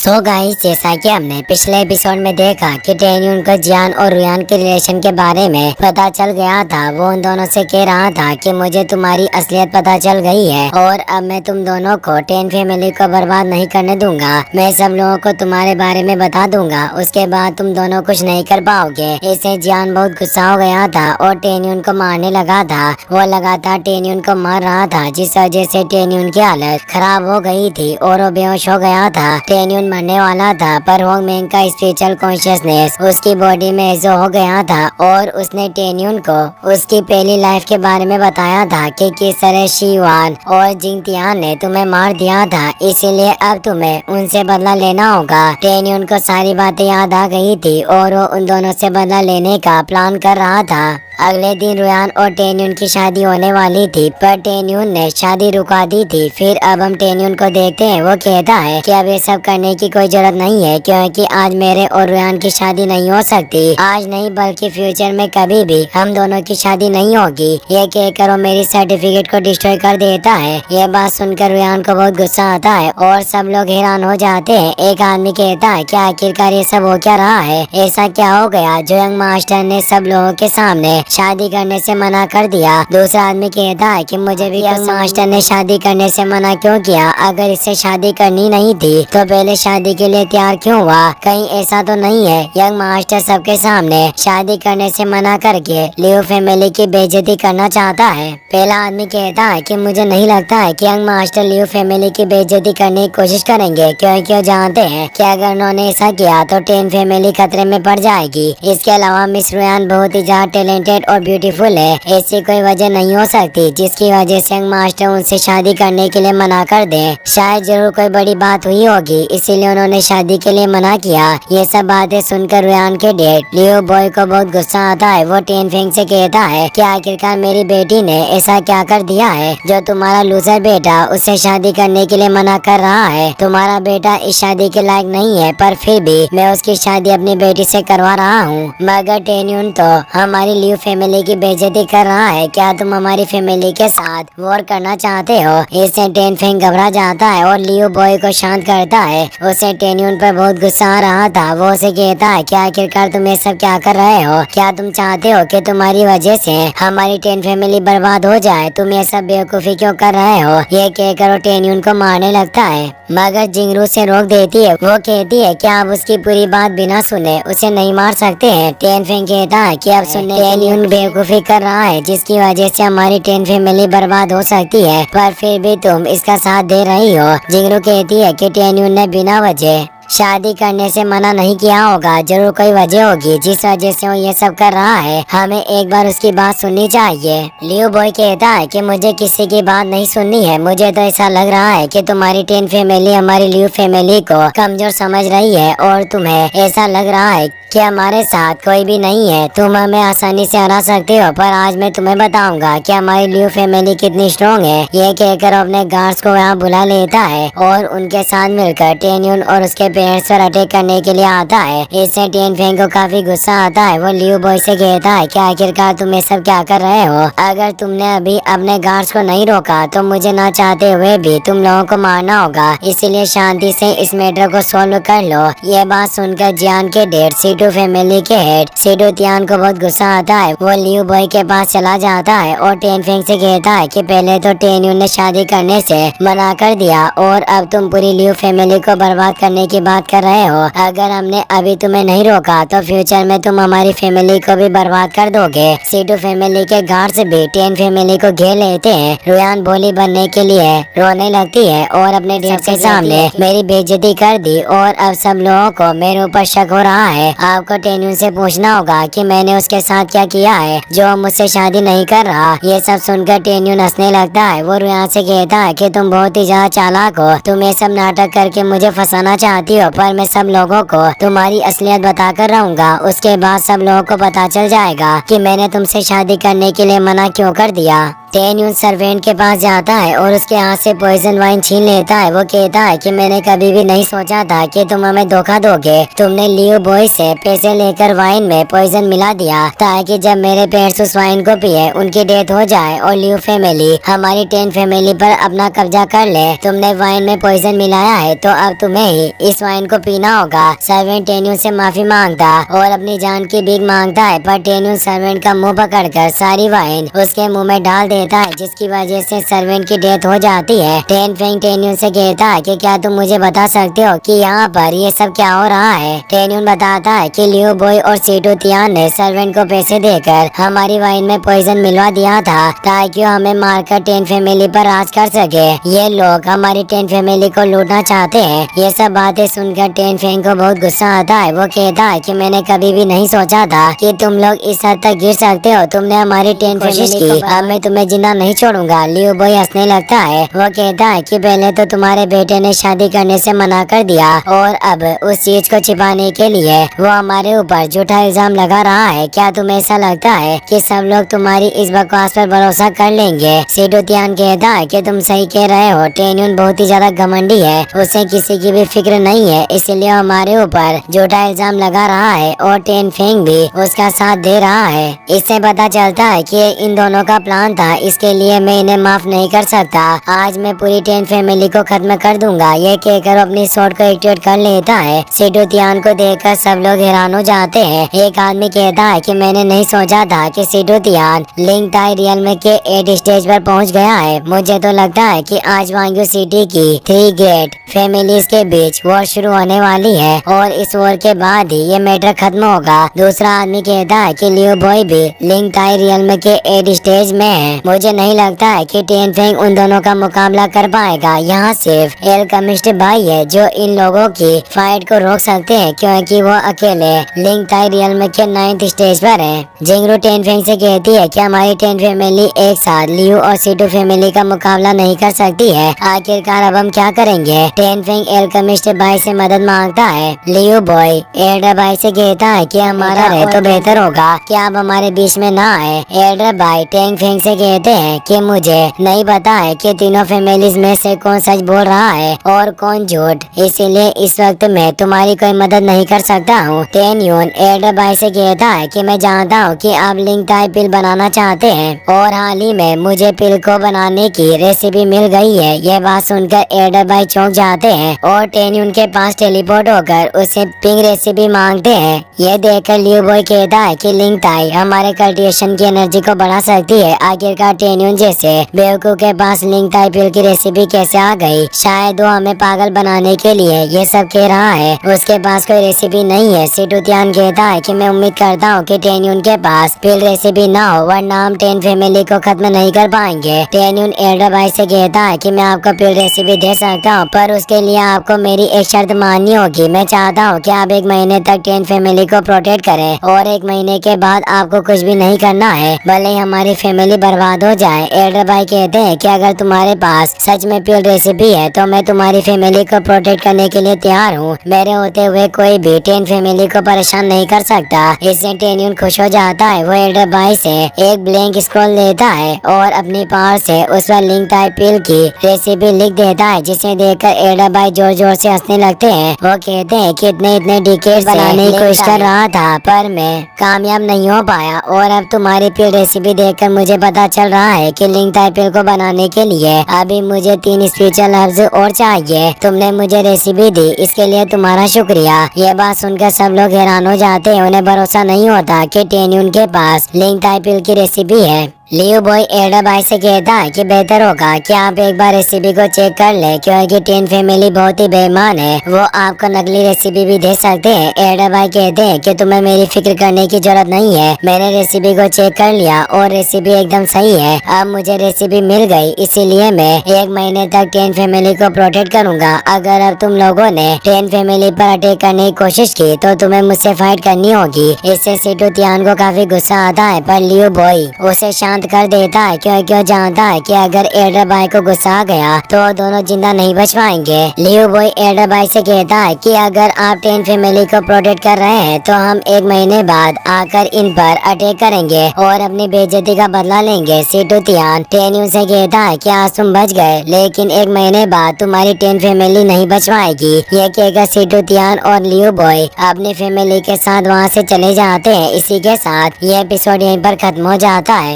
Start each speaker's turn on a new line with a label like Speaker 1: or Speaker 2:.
Speaker 1: So guys, जैसा कि हमने पिछले एपिसोड में देखा कि टेन्युन को जियान और रुयान के रिलेशन के बारे में पता चल गया था। वो उन दोनों से कह रहा था कि मुझे तुम्हारी असलियत पता चल गई है और अब मैं तुम दोनों को टेन फैमिली को बर्बाद नहीं करने दूंगा। मैं सब लोगों को तुम्हारे बारे में बता दूंगा, उसके बाद तुम दोनों कुछ नहीं कर पाओगे। इससे जियान बहुत गुस्सा हो गया था और टेन्युन को मारने लगा था। वो लगातार टेन्युन को मार रहा था, जिस वजह से टेन्युन की हालत खराब हो गई थी और वो बेहोश हो गया था। टेन्युन मरने वाला था, पर होंगमेंग का स्पिरिचुअल कॉन्शियसनेस उसकी बॉडी में एजो हो गया था और उसने टेन्युन को उसकी पहली लाइफ के बारे में बताया था कि किस तरह शीवान और जिंगतियान ने तुम्हें मार दिया था, इसीलिए अब तुम्हें उनसे बदला लेना होगा। टेन्युन को सारी बातें याद आ गई थी और वो उन दोनों से बदला लेने का प्लान कर रहा था। अगले दिन रुयान और टेन्युन की शादी होने वाली थी, पर टेन्युन ने शादी रुका दी थी। फिर अब हम टेन्युन को देखते हैं, वो कहता है कि अब ये सब करने की कोई जरूरत नहीं है, क्योंकि आज मेरे और रुयान की शादी नहीं हो सकती। आज नहीं बल्कि फ्यूचर में कभी भी हम दोनों की शादी नहीं होगी। ये कहकर वो मेरी सर्टिफिकेट को डिस्ट्रॉय कर देता है। ये बात सुनकर रुयान को बहुत गुस्सा आता है और सब लोग हैरान हो जाते हैं। एक आदमी कहता है कि आखिरकार ये सब हो क्या रहा है, ऐसा क्या हो गया जो यंग मास्टर ने सब लोगों के सामने शादी करने से मना कर दिया। दूसरा आदमी कहता है कि मुझे भी यंग मास्टर ने शादी करने से मना क्यों किया। अगर इससे शादी करनी नहीं थी तो पहले शादी के लिए तैयार क्यों हुआ। कहीं ऐसा तो नहीं है यंग मास्टर सबके सामने शादी करने से मना करके लियो फैमिली की बेइज्जती करना चाहता है। पहला आदमी कहता है कि मुझे नहीं लगता है कि यंग मास्टर लियो फैमिली की बेइज्जती करने की कोशिश करेंगे, क्योंकि वो जानते हैं कि अगर उन्होंने ऐसा किया तो टेन फैमिली खतरे में पड़ जाएगी। इसके अलावा मिस रुयान बहुत ही ज्यादा टैलेंटेड और ब्यूटीफुल है। ऐसी कोई वजह नहीं हो सकती जिसकी वजह से यंग मास्टर उनसे शादी करने के लिए मना कर दे। शायद जरूर कोई बड़ी बात हुई होगी, इसीलिए उन्होंने शादी के लिए मना किया। ये सब बातें सुनकर रुयान के डैड लियो बॉय को बहुत गुस्सा आता है। वो टेन फेंग से कहता है कि आखिरकार मेरी बेटी ने ऐसा क्या कर दिया है जो तुम्हारा लूजर बेटा उससे शादी करने के लिए मना कर रहा है। तुम्हारा बेटा इस शादी के लायक नहीं है, पर फिर भी मैं उसकी शादी अपनी बेटी से करवा रहा हूँ। मगर टेन्युन तो हमारी लियो फैमिली की बेइज्जती कर रहा है। क्या तुम हमारी फैमिली के साथ वॉर करना चाहते हो। इससे टेन फेंग घबरा जाता है और लियो बॉय को शांत करता है। उसे टेन्युन पर बहुत गुस्सा आ रहा था। वो उसे कहता है कि आखिरकार तुम ये सब क्या कर रहे हो। क्या तुम चाहते हो कि तुम्हारी वजह से हमारी टेन फैमिली बर्बाद हो जाए। तुम ये सब बेवकूफी क्यों कर रहे हो। ये कहकर वो टेन्युन को मारने लगता है, मगर जिंगरू से रोक देती है। वो कहती है कि आप उसकी पूरी बात बिना सुने उसे नहीं मार सकते हैं। टेन फेंग कहता है कि अब सुनने टेन्युन बेवकूफी कर रहा है, जिसकी वजह से हमारी टेन फैमिली बर्बाद हो सकती है, पर फिर भी तुम इसका साथ दे रही हो। जिंगरू कहती है कि टेन्युन ने बिना वजह शादी करने से मना नहीं किया होगा। जरूर कोई वजह होगी जिस वजह से वो ये सब कर रहा है। हमें एक बार उसकी बात सुननी चाहिए। लियो बॉय कहता है कि मुझे किसी की बात नहीं सुननी है। मुझे तो ऐसा लग रहा है कि तुम्हारी टेन फैमिली हमारी लियो फैमिली को कमजोर समझ रही है और तुम्हें ऐसा लग रहा है कि हमारे साथ कोई भी नहीं है। तुम हमें आसानी से हरा सकते हो, पर आज मैं तुम्हें बताऊंगा कि हमारी लियो फैमिली कितनी स्ट्रॉन्ग है। ये कहकर अपने गार्ड्स को यहाँ बुला लेता है और उनके साथ मिलकर टेन्युन और उसके पेरेंट्स पर अटैक करने के लिए आता है। इससे टेन फेंग को काफी गुस्सा आता है। वो लियो बॉय से कहता है कि आखिरकार तुम ये सब क्या कर रहे हो। अगर तुमने अभी अपने गार्ड्स को नहीं रोका तो मुझे ना चाहते हुए भी तुम लोगों को मारना होगा, इसीलिए शांति से इस मैटर को सॉल्व कर लो। ये बात सुनकर जियान के डैड सीटू फैमिली के हेड सीटू तियान को बहुत गुस्सा आता है। वो लियो बॉय के पास चला जाता है और टेन फेंग से कहता है कि पहले तो टेन्युन ने शादी करने से मना कर दिया और अब तुम पूरी लियो फैमिली को बर्बाद करने की बात कर रहे हो। अगर हमने अभी तुम्हें नहीं रोका तो फ्यूचर में तुम हमारी फैमिली को भी बर्बाद कर दोगे। सीटू फैमिली के गार्ड्स भी टेन फैमिली को घेर लेते हैं। रुयान भोली बनने के लिए रोने लगती है और अपने डैड के सामने मेरी बेइज्जती कर दी और अब सब लोगों को मेरे ऊपर शक हो रहा है। आपको टेन्युन से पूछना होगा कि मैंने उसके साथ क्या किया है जो मुझसे शादी नहीं कर रहा। ये सब सुनकर टेन्युन हंसने लगता है। वो रुयान से कहता है कि तुम बहुत ही ज्यादा चालाक हो। तुम ये सब नाटक करके मुझे फंसाना चाहती हो, पर मैं सब लोगों को तुम्हारी असलियत बताकर रहूंगा। उसके बाद सब लोगों को पता चल जाएगा कि मैंने तुमसे शादी करने के लिए मना क्यों कर दिया। टेन यून सर्वेंट के पास जाता है और उसके हाथ से पॉइजन वाइन छीन लेता है। वो कहता है कि मैंने कभी भी नहीं सोचा था कि तुम हमें धोखा दोगे। तुमने लियो बॉय से पैसे लेकर वाइन में पॉइजन मिला दिया ताकि जब मेरे पेरेंट्स उस वाइन को पिए उनकी डेथ हो जाए और लियो फैमिली हमारी टेन फैमिली पर अपना कब्जा कर ले। तुमने वाइन में पॉइजन मिलाया है तो अब तुम्हें ही इस वाइन को पीना होगा। सर्वेंट टेन यून से माफी मांगता और अपनी जान की भीख मांगता है, पर टेन यून सर्वेंट का मुंह पकड़कर सारी वाइन उसके मुंह में डाल देता है, जिसकी वजह से सर्वेंट की डेथ हो जाती है। टेन फेंग टेन यून से कहता है कि क्या तुम मुझे बता सकते हो कि यहाँ पर ये सब क्या हो रहा है। टेन यून बताता है कि लियो बॉय और सीटू तियान ने सर्वेंट को पैसे देकर हमारी वाइन में पॉइजन मिलवा दिया था ताकि वो हमें मारकर टेन फैमिली पर राज कर सके। ये लोग हमारी टेन फैमिली को लूटना चाहते हैं। ये सब बातें सुनकर टेन फेंग को बहुत गुस्सा आता है। वो कहता है कि मैंने कभी भी नहीं सोचा था कि तुम लोग इस हद तक गिर सकते हो। तुमने हमारी टेन कोशिश की, अब मैं तुम्हें जिंदा नहीं छोड़ूंगा। लियो बॉय हंसने लगता है। वो कहता है कि पहले तो तुम्हारे बेटे ने शादी करने से मना कर दिया और अब उस चीज को छिपाने के लिए वो हमारे ऊपर झूठा इल्जाम लगा रहा है। क्या तुम्हें ऐसा लगता है कि सब लोग तुम्हारी इस बकवास पर भरोसा कर लेंगे? सीटू तियान कहता है कि तुम सही कह रहे हो। टेन यून बहुत ही ज्यादा घमंडी है, उसे किसी की भी फिक्र नहीं है, इसलिए हमारे ऊपर झूठा इल्जाम लगा रहा है और टेन फेंग भी उसका साथ दे रहा है। इससे पता चलता है कि इन दोनों का प्लान था, इसके लिए मैं इन्हें माफ नहीं कर सकता। आज मैं पूरी टेन फैमिली को खत्म कर दूंगा। ये कहकर अपनी शॉट को एक्टिवेट कर लेता है। सीटू तियान को देखकर सब लोग हैरान हो जाते हैं। एक आदमी कहता है कि मैंने नहीं सोचा था कि सीटू तियान लिंक ताई रियल के 8 स्टेज पर पहुंच गया है। मुझे तो लगता है कि आज वांग्यू सिटी की 3 ग्रेट फैमिलीज के बीच वॉर शुरू होने वाली है और इस वॉर के बाद ही ये मैटर खत्म होगा। दूसरा आदमी कहता है कि लियो बॉय भी लिंक ताई रियल के 8 स्टेज में है। मुझे नहीं लगता है कि टेन फेंग उन दोनों का मुकाबला कर पाएगा। यहाँ सिर्फ एल कमिस्ट भाई है जो इन लोगों की फाइट को रोक सकते हैं, क्योंकि वो अकेले लिंक ताई रियल के 9th स्टेज पर है। जिंगरू टेन फेंग से कहती है कि हमारी टेन फैमिली एक साथ लियो और सीटू फैमिली का मुकाबला नहीं कर सकती है। आखिरकार अब हम क्या करेंगे? टेन फेंग एल कमिस्ट भाई से मदद मांगता है। लियो बॉय एल्डर भाई से कहता है कि हमारा रहे तो बेहतर होगा कि आप हमारे बीच में ना आए। एल्डर भाई टेन फेंग से कहते हैं कि मुझे नहीं पता है कि तीनों फैमिलीज में से कौन सच बोल रहा है और कौन झूठ, इसीलिए इस वक्त मैं तुम्हारी कोई मदद नहीं कर सकता हूँ। टेन यून एल्डर भाई से कहता है कि मैं जानता हूँ कि आप लिंक ताई पिल बनाना चाहते हैं और हाल ही में मुझे पिल को बनाने की रेसिपी मिल गई है। यह बात सुनकर एल्डर भाई चौंक जाते हैं और टेन यून के पास टेलीपोर्ट होकर उसे पिंग रेसिपी मांगते हैं। यह देखकर लियो बॉय कहता है कि लिंक ताई हमारे कल्टिवेशन की एनर्जी को बढ़ा सकती है। आखिरकार टेन यून जैसे बेवकूफ के पास लिंक ताई पिल की रेसिपी कैसे आ गई? शायद वो हमें पागल बनाने के लिए ये सब कह रहा है। उसके पास कोई रेसिपी नहीं है। सीटू तियान कहता है कि मैं उम्मीद करता हूँ कि टेन यून के पास पिल रेसिपी ना हो, वरना हम टेन फैमिली को खत्म नहीं कर पाएंगे। टेन यून एल्डर भाई से कहता है कि मैं आपको पिल रेसिपी दे सकता हूँ, पर उसके लिए आपको मेरी एक शर्त माननी होगी। मैं चाहता हूँ कि आप 1 महीने तक टेन फैमिली को प्रोटेक्ट करें और 1 महीने के बाद आपको कुछ भी नहीं करना है, भले ही हमारी फैमिली बर्बाद हो जाए। एल्डर भाई कहते हैं कि अगर तुम्हारे पास सच में पिल रेसिपी है तो मैं तुम्हारी फैमिली को प्रोटेक्ट करने के लिए तैयार हूँ। मेरे होते हुए कोई भी टेन फैमिली को परेशान नहीं कर सकता। इससे टेन यून खुश हो जाता है। वो एल्डर भाई से एक ब्लैंक स्क्रॉल लेता है और अपनी पावर से उस पर लिंक ताई पिल की रेसिपी लिख देता है, जिसे देखकर एल्डर भाई जोर जोर से हंसने लगते हैं। वो कहते हैं कि इतने डिकेड बनाने की कोशिश कर रहा था पर मैं कामयाब नहीं हो पाया और अब तुम्हारी पिल रेसिपी देखकर मुझे पता चल रहा है कि लिंक ताई पिल को बनाने के लिए अभी मुझे 3 स्पेशल हर्ब्स और चाहिए। तुमने मुझे रेसिपी दी, इसके लिए तुम्हारा शुक्रिया। ये बात सुनकर सब लोग हैरान हो जाते हैं। उन्हें भरोसा नहीं होता कि टेन यून के पास लिंक ताई पिल की रेसिपी है। लियो बॉय एल्डर भाई से कहता है कि बेहतर होगा कि आप एक बार रेसिपी को चेक कर ले, क्योंकि टेन फैमिली बहुत ही बेईमान है। वो आपको नकली रेसिपी भी दे सकते हैं। एल्डर भाई कहते हैं कि तुम्हें मेरी फिक्र करने की जरूरत नहीं है। मैंने रेसिपी को चेक कर लिया और रेसिपी एकदम सही है। अब मुझे रेसिपी मिल गई, इसीलिए मैं 1 महीने तक टेन फैमिली को प्रोटेक्ट करूंगा। अगर अब तुम लोगों ने टेन फैमिली पर अटैक करने की कोशिश की तो तुम्हें मुझसे फाइट करनी होगी। इससे सीटू तियान को काफी गुस्सा आता है, पर लियो बॉय उसे शांत शांत कर देता है क्योंकि वो जानता है कि अगर एल्डर बॉय को गुस्सा आ गया तो दोनों जिंदा नहीं बच पाएंगे। लियो बॉय एल्डर बॉय से कहता है कि अगर आप टेन फैमिली को प्रोटेक्ट कर रहे हैं तो हम 1 महीने बाद आकर इन पर अटैक करेंगे और अपनी बेइज्जती का बदला लेंगे। सीटू तियान टेन्यू से कहता है कि आज तुम बच गए लेकिन 1 महीने बाद तुम्हारी 10 फैमिली नहीं बच पाएगी। ये कहकर सीटू तियान और लियो बॉय अपनी फैमिली के साथ वहाँ से चले जाते हैं। इसी के साथ ये एपिसोड यहीं पर खत्म हो जाता है।